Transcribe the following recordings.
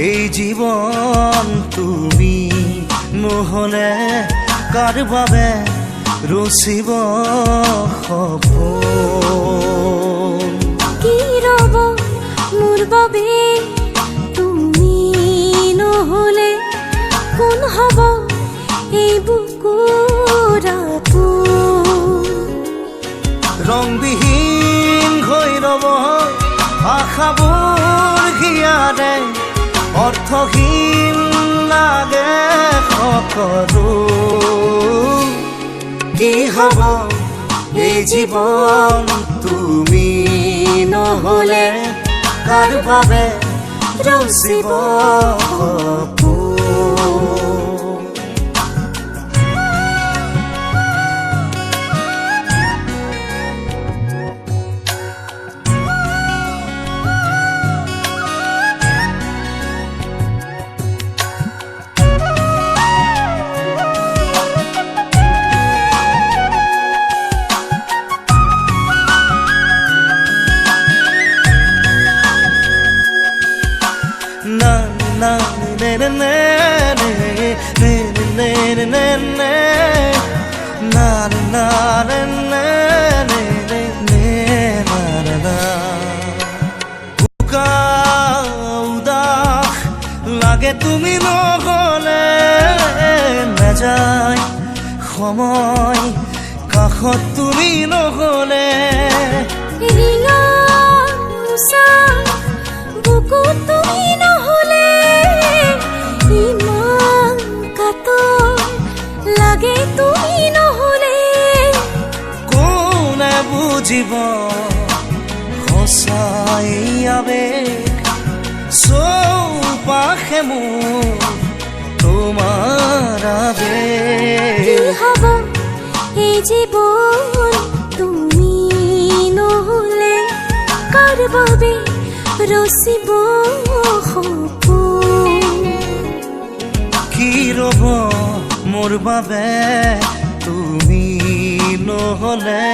এই জীবন তুমি নহলে কাৰ বাবে ৰচিব সপোন কি ৰব মোৰ বাবে তুমি নহলে কোন হব এই বুকুৰ আপোন ৰংবিহীন হৈ ৰব আশাবোৰ হিয়াৰে অৰ্থহীন লাগে সকলো কি হব এই জীৱন তুমি নহলে কাৰ বাবে ৰচিব সপোন লাগে তুমি নহলে নাযায় সময় কাষত তুমি নহলে বুকুত তুমি নহলে ইমান কাতৰ লাগে তুমি নহলে কোনে বুজিব সঁচাই আবেগ চৌপাশে মোৰ তোমাৰ আবেগ কি হব এই জীৱন তুমি নহলে কাৰ বাবে ৰচিব সপোন কি ৰব মোৰ বাবে তুমি নহলে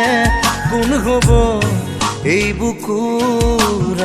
কোন হব এই বুকুৰ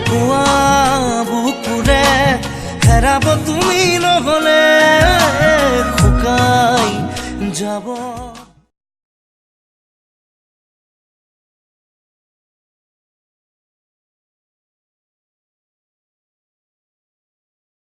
পোৱা বুকুৰে হেৰাব তুমি নহলে শুকাই যাব।